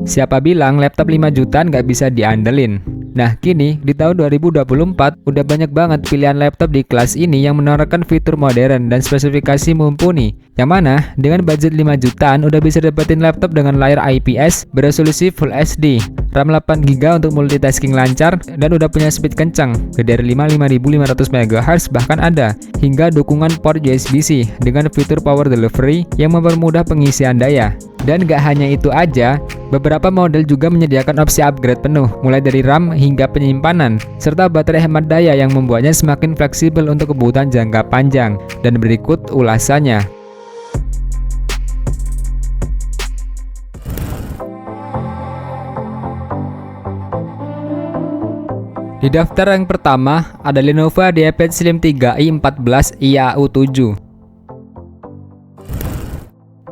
Siapa bilang laptop 5 jutaan nggak bisa diandelin? Nah, kini di tahun 2024 udah banyak banget pilihan laptop di kelas ini yang menawarkan fitur modern dan spesifikasi mumpuni. Yang mana dengan budget 5 jutaan udah bisa dapetin laptop dengan layar IPS beresolusi Full HD, RAM 8GB untuk multitasking lancar, dan udah punya speed kencang, DDR5 5500 MHz bahkan ada, hingga dukungan port USB-C dengan fitur power delivery yang mempermudah pengisian daya. Dan gak hanya itu aja, beberapa model juga menyediakan opsi upgrade penuh, mulai dari RAM hingga penyimpanan, serta baterai hemat daya yang membuatnya semakin fleksibel untuk kebutuhan jangka panjang. Dan berikut ulasannya. Di daftar yang pertama ada Lenovo IdeaPad Slim 3i 14 IAU7.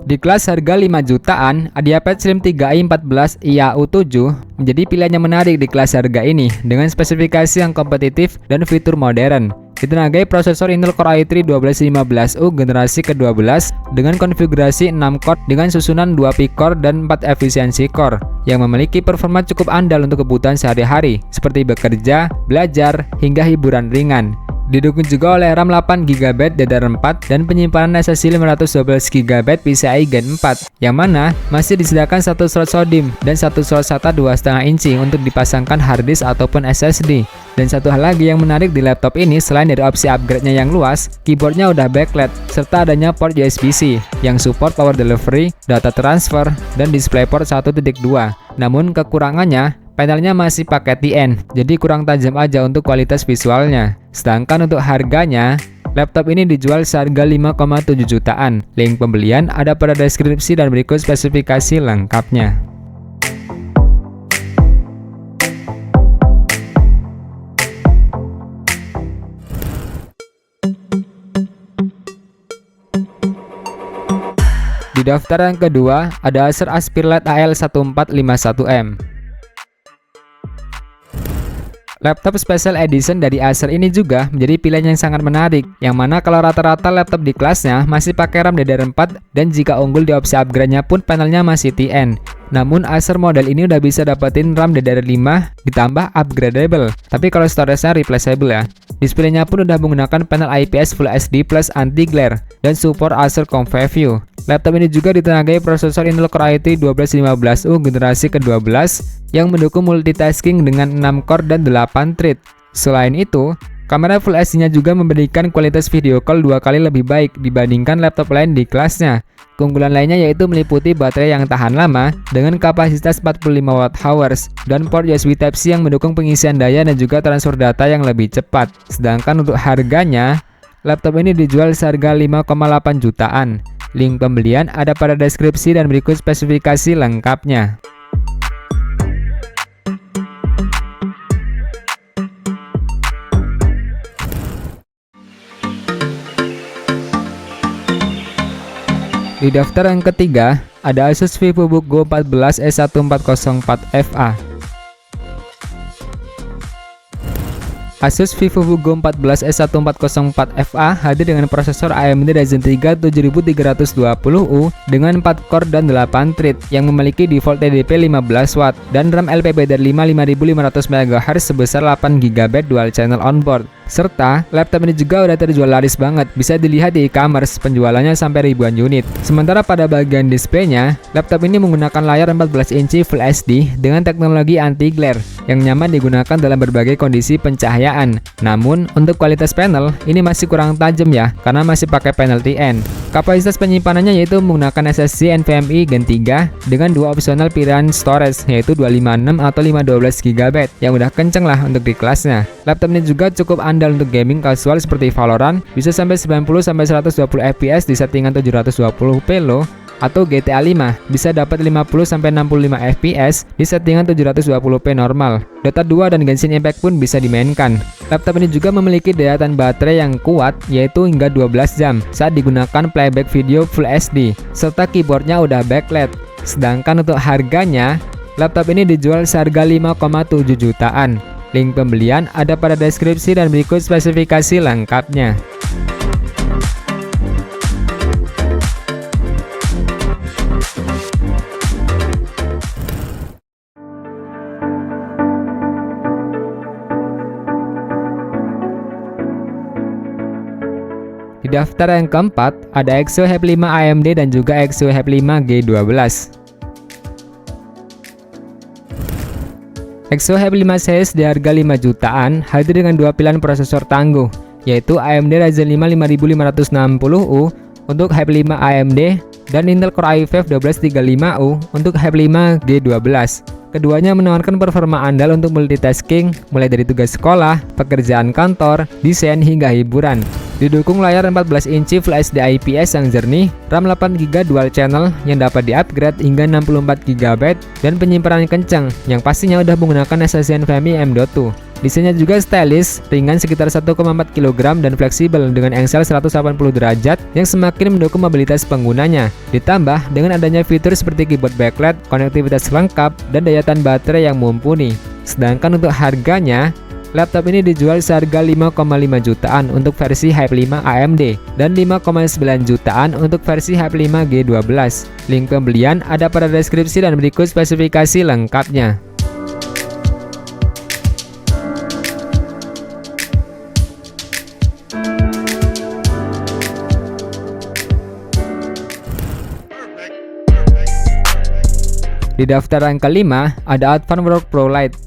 Di kelas harga 5 jutaan, IdeaPad Slim 3i 14 IAU7 menjadi pilihan yang menarik di kelas harga ini dengan spesifikasi yang kompetitif dan fitur modern. Ditenagai prosesor Intel Core i3 1215U generasi ke-12 dengan konfigurasi 6 core dengan susunan 2 P-core dan 4 efisiensi core yang memiliki performa cukup andal untuk kebutuhan sehari-hari seperti bekerja, belajar, hingga hiburan ringan. Didukung juga oleh RAM 8GB DDR4 dan penyimpanan SSD 512GB PCIe Gen 4 yang mana masih disediakan satu slot SODIMM dan satu slot SATA 2,5 inci untuk dipasangkan harddisk ataupun SSD. Dan satu hal lagi yang menarik di laptop ini selain dari opsi upgrade-nya yang luas, keyboardnya udah backlit serta adanya port USB-C yang support power delivery, data transfer, dan DisplayPort 1.2. Namun kekurangannya, panelnya masih pakai TN, jadi kurang tajam aja untuk kualitas visualnya. Sedangkan untuk harganya, laptop ini dijual seharga 5,7 jutaan. Link pembelian ada pada deskripsi dan berikut spesifikasi lengkapnya. Di daftar yang kedua ada Acer Aspirelight AL1451M. Laptop Special Edition dari Acer ini juga menjadi pilihan yang sangat menarik, yang mana kalau rata-rata laptop di kelasnya masih pakai RAM DDR4 dan jika unggul di opsi upgrade-nya pun panelnya masih TN. Namun Acer model ini udah bisa dapetin RAM DDR5 ditambah upgradable, tapi kalau storage-nya replaceable ya. Displaynya pun udah menggunakan panel IPS Full HD plus anti-glare dan support Acer ComfyView. Laptop ini juga ditenagai prosesor Intel Core i3 1215U generasi ke-12 yang mendukung multitasking dengan 6 core dan 8 thread. Selain itu, kamera Full HD-nya juga memberikan kualitas video call 2 kali lebih baik dibandingkan laptop lain di kelasnya. Keunggulan lainnya yaitu meliputi baterai yang tahan lama dengan kapasitas 45 Wh dan port USB Type-C yang mendukung pengisian daya dan juga transfer data yang lebih cepat. Sedangkan untuk harganya, laptop ini dijual seharga 5,8 jutaan. Link pembelian ada pada deskripsi dan berikut spesifikasi lengkapnya. Di daftar yang ketiga, ada Asus VivoBook Go 14 S1404FA. Asus VivoBook Go 14 S1404FA hadir dengan prosesor AMD Ryzen 3 7320U dengan 4 core dan 8 thread yang memiliki default TDP 15W dan RAM LPDDR5 5500 MHz sebesar 8GB dual channel onboard. Serta laptop ini juga udah terjual laris banget, bisa dilihat di e-commerce penjualannya sampai ribuan unit. Sementara pada bagian displaynya, laptop ini menggunakan layar 14 inci Full HD dengan teknologi anti-glare yang nyaman digunakan dalam berbagai kondisi pencahayaan. Namun untuk kualitas panel ini masih kurang tajam ya, karena masih pakai panel TN. Kapasitas penyimpanannya yaitu menggunakan SSD NVMe Gen 3 dengan dua opsional pilihan storage yaitu 256 atau 512GB yang udah kenceng lah untuk di kelasnya. Laptop ini juga cukup andal untuk gaming casual seperti Valorant, bisa sampai 90-120 fps di settingan 720p loh. Atau GTA 5 bisa dapat 50-65 fps di settingan 720p normal. Dota 2 dan Genshin Impact pun bisa dimainkan. Laptop ini juga memiliki daya tahan baterai yang kuat yaitu hingga 12 jam saat digunakan playback video Full HD, serta keyboardnya udah backlit. Sedangkan untuk harganya, laptop ini dijual seharga 5,7 jutaan. Link pembelian ada pada deskripsi dan berikut spesifikasi lengkapnya. Di daftar yang keempat, ada Exo Hub 5 AMD dan juga Exo Hub 5 G12. Exo Hub 5 series di harga 5 jutaan hadir dengan dua pilihan prosesor tangguh, yaitu AMD Ryzen 5 5560U untuk Hub 5 AMD dan Intel Core i5 1235U untuk Hub 5 G12. Keduanya menawarkan performa andal untuk multitasking, mulai dari tugas sekolah, pekerjaan kantor, desain hingga hiburan. Didukung layar 14 inci Full HD IPS yang jernih, RAM 8GB dual channel yang dapat di-upgrade hingga 64GB, dan penyimpanan kencang yang pastinya udah menggunakan SSD NVMe M.2. Desainnya juga stylish, ringan sekitar 1,4 kg dan fleksibel dengan engsel 180 derajat yang semakin mendukung mobilitas penggunanya. Ditambah dengan adanya fitur seperti keyboard backlight, konektivitas lengkap, dan daya tahan baterai yang mumpuni. Sedangkan untuk harganya, laptop ini dijual seharga 5,5 jutaan untuk versi Hub 5 AMD dan 5,9 jutaan untuk versi Hub 5 G12. Link pembelian ada pada deskripsi dan berikut spesifikasi lengkapnya. Di daftar yang kelima, ada Advanced Pro Lite.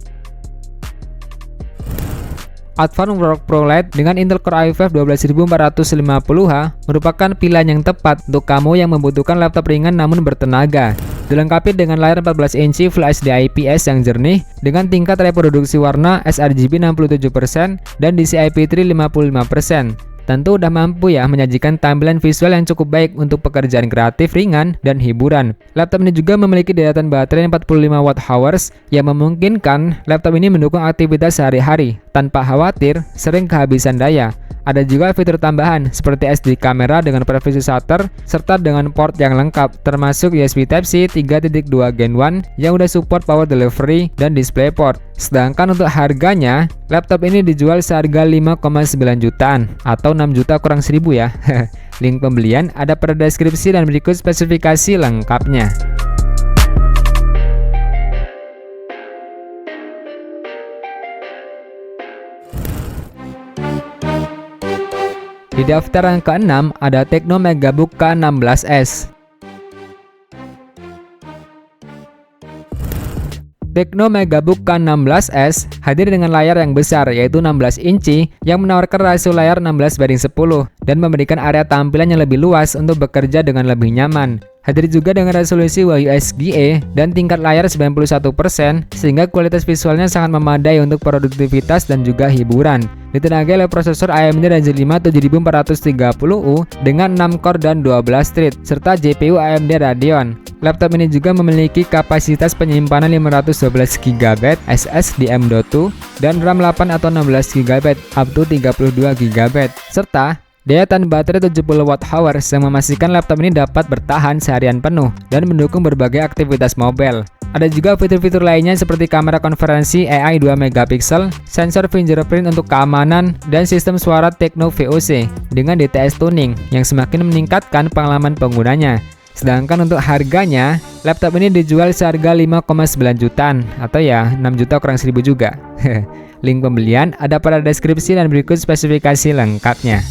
Advanced Pro Lite dengan Intel Core i5 12450H merupakan pilihan yang tepat untuk kamu yang membutuhkan laptop ringan namun bertenaga. Dilengkapi dengan layar 14 inci Full HD IPS yang jernih dengan tingkat reproduksi warna sRGB 67% dan DCI-P3 55%. Tentu udah mampu ya menyajikan tampilan visual yang cukup baik untuk pekerjaan kreatif ringan dan hiburan. Laptop ini juga memiliki daya tahan baterai 45 Wh yang memungkinkan laptop ini mendukung aktivitas sehari-hari tanpa khawatir sering kehabisan daya. Ada juga fitur tambahan seperti SD kamera dengan privacy shutter serta dengan port yang lengkap termasuk USB Type-C 3.2 Gen 1 yang udah support power delivery dan DisplayPort. Sedangkan untuk harganya, laptop ini dijual seharga 5,9 jutaan atau 6 juta kurang 1000 ya. Link pembelian ada pada deskripsi dan berikut spesifikasi lengkapnya. Di daftar yang ke-6 ada Tecno Megabook K16s. Tecno Megabook K16s hadir dengan layar yang besar yaitu 16 inci yang menawarkan rasio layar 16:10 dan memberikan area tampilan yang lebih luas untuk bekerja dengan lebih nyaman. Hadir juga dengan resolusi UHD dan tingkat layar 91% sehingga kualitas visualnya sangat memadai untuk produktivitas dan juga hiburan. Ditenagai oleh prosesor AMD Ryzen 5 7430U dengan 6 core dan 12 thread serta GPU AMD Radeon. Laptop ini juga memiliki kapasitas penyimpanan 512GB SSD M.2 dan RAM 8 atau 16GB up to 32GB serta daya tahan baterai 70 Wh yang memastikan laptop ini dapat bertahan seharian penuh dan mendukung berbagai aktivitas mobile. Ada juga fitur-fitur lainnya seperti kamera konferensi AI 2MP, sensor fingerprint untuk keamanan, dan sistem suara Tecno VOC dengan DTS tuning yang semakin meningkatkan pengalaman penggunanya. Sedangkan untuk harganya, laptop ini dijual seharga 5,9 jutaan atau ya 6 juta kurang 1000 juga. Link pembelian ada pada deskripsi dan berikut spesifikasi lengkapnya.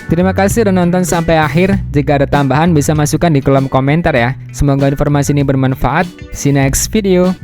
Terima kasih sudah nonton sampai akhir. Jika ada tambahan bisa masukkan di kolom komentar ya. Semoga informasi ini bermanfaat. See you next video.